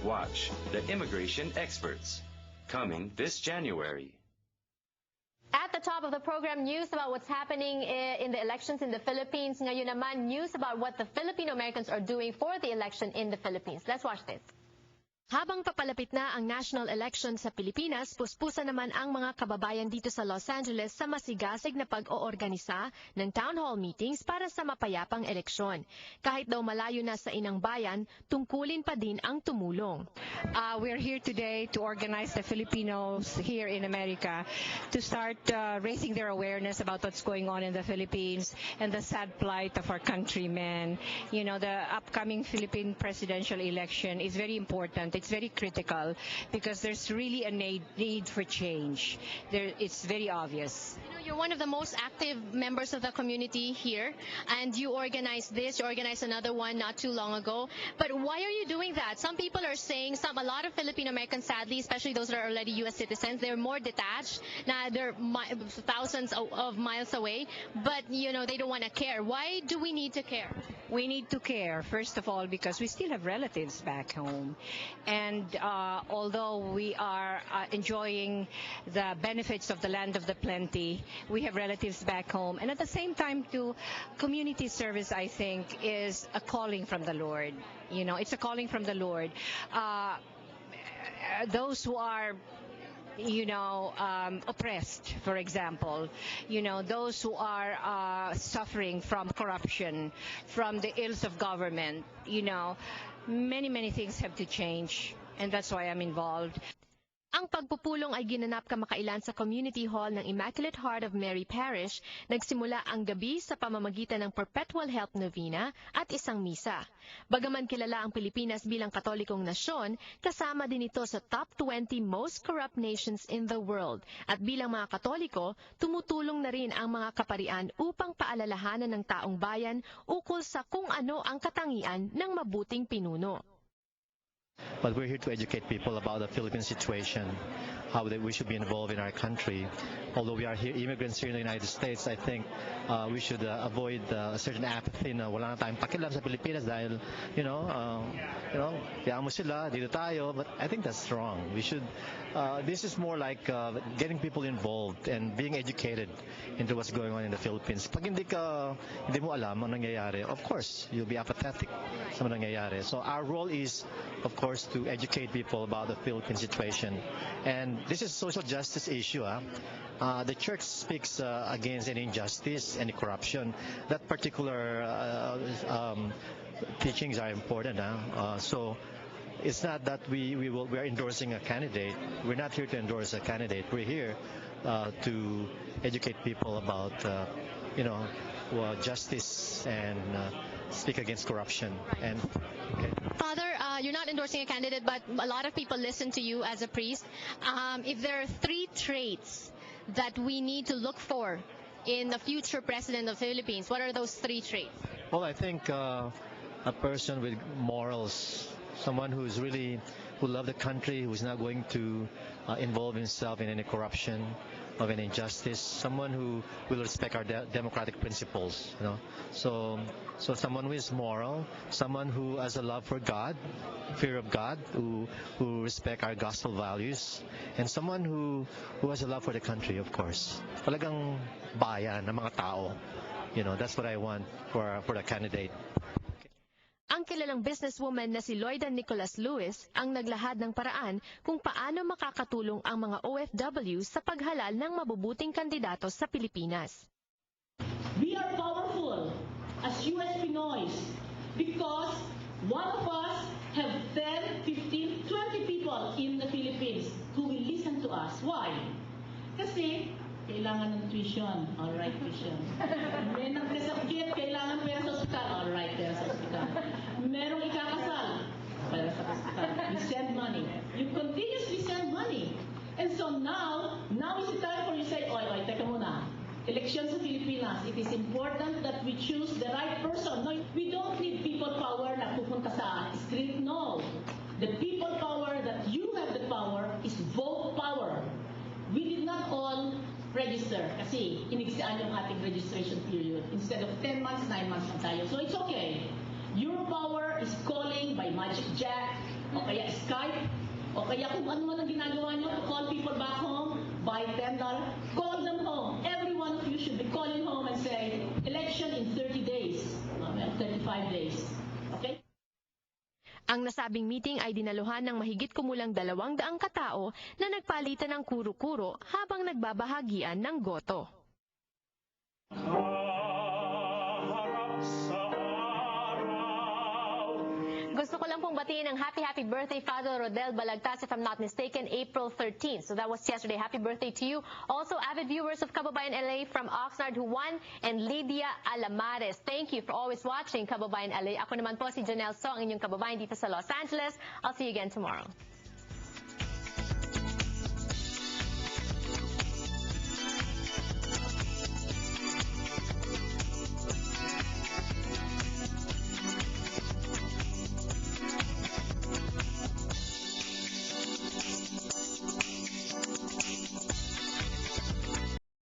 Watch The Immigration Experts, coming this January. At the top of the program, news about what's happening in the elections in the Philippines. Ngayon naman, news about what the Filipino Americans are doing for the election in the Philippines. Let's watch this. Habang papalapit na ang national election sa Pilipinas, puspusan naman ang mga kababayan dito sa Los Angeles sa masigasig na pag-oorganisa ng town hall meetings para sa mapayapang eleksyon. Kahit daw malayo na sa inang bayan, tungkulin pa din ang tumulong. We're here today to organize the Filipinos here in America to start raising their awareness about what's going on in the Philippines and the sad plight of our countrymen. You know, the upcoming Philippine presidential election is very important. It's very critical because there's really a need for change. It's very obvious. You know, you're one of the most active members of the community here, and you organized this, you organized another one not too long ago. But why are you doing that? Some people are saying, a lot of Filipino Americans, sadly, especially those that are already U.S. citizens, they're more detached. Now they're thousands of miles away, but you know they don't want to care. Why do we need to care? We need to care, first of all, because we still have relatives back home. And although we are enjoying the benefits of the land of the plenty, we have relatives back home. And at the same time, too, community service, I think, is a calling from the Lord. You know, it's a calling from the Lord. Those who are oppressed, for example, those who are suffering from corruption, from the ills of government, many things have to change, and that's why I'm involved. Ang pagpupulong ay ginanap kamakailan sa Community Hall ng Immaculate Heart of Mary Parish. Nagsimula ang gabi sa pamamagitan ng Perpetual Help Novena at isang misa. Bagaman kilala ang Pilipinas bilang katolikong nasyon, kasama din ito sa top 20 most corrupt nations in the world. At bilang mga Katoliko, tumutulong na rin ang mga kaparian upang paalalahanan ng taong bayan ukol sa kung ano ang katangian ng mabuting pinuno. But we're here to educate people about the Philippine situation, how we should be involved in our country. Although we are here, immigrants here in the United States, I think we should avoid a certain apathy na wala na tayong pakialam sa Pilipinas dahil, kaya mo sila, dito tayo. But I think that's wrong. We should, this is more like getting people involved and being educated into what's going on in the Philippines. Pag hindi mo alam ang nangyayari, of course, you'll be apathetic sa mga nangyayari. So our role is, of course, to educate people about the Philippine situation. And this is a social justice issue. The church speaks against any injustice, any corruption. That particular teachings are important. So it's not that we are endorsing a candidate. We're not here to endorse a candidate. We're here to educate people about justice and speak against corruption. And Father, you're not endorsing a candidate, but a lot of people listen to you as a priest. If there are 3 traits that we need to look for in the future president of the Philippines, what are those 3 traits? Well, I think a person with morals, someone who loves the country, who's not going to involve himself in any corruption, of any injustice, someone who will respect our democratic principles. So someone who is moral, someone who has a love for God, fear of God, who respect our gospel values, and someone who has a love for the country, of course. Talagang bayan ng mga tao. That's what I want for the candidate. Ang kilalang businesswoman na si Loida Nicholas Lewis ang naglahad ng paraan kung paano makakatulong ang mga OFW sa paghalal ng mabubuting kandidato sa Pilipinas. We are powerful as US Pinoys because one of us have 10, 15, 20 people in the Philippines who will listen to us. Why? Kasi kailangan ng tuition. All right, tuition. May nagkasakit, kailangan pera sa ospital. All right, pera sa ospital. Merong ikakasal. Pera sa ospital. You send money. You continuously send money. And so now is the time for you to say, oy, teka muna. Election sa Pilipinas, it is important that we choose the right person. No, we don't need people power na pupunta sa street. No. The people power that you have the power is vote power. We did not all register kasi inigsaan yung ating registration period. Instead of 10 months, 9 months na tayo. So it's okay. Your power is calling by Magic Jack, o kaya Skype, o kaya kung ano man ang ginagawa nyo, call people back home, buy $10, call them home. Every one of you should be calling home and say, election in 30 days, 35 days. Okay? Ang nasabing meeting ay dinaluhan ng mahigit kumulang 200 katao na nagpalitan ng kuro-kuro habang nagbabahagian ng goto. Gusto ko lang pong batiin ng happy birthday, Father Rodel Balagtas, if I'm not mistaken, April 13th. So that was yesterday. Happy birthday to you. Also, avid viewers of Kababayan LA from Oxnard who won, and Lydia Alamares. Thank you for always watching Kababayan LA. Ako naman po si Janelle So, ang inyong kababayan dito sa Los Angeles. I'll see you again tomorrow.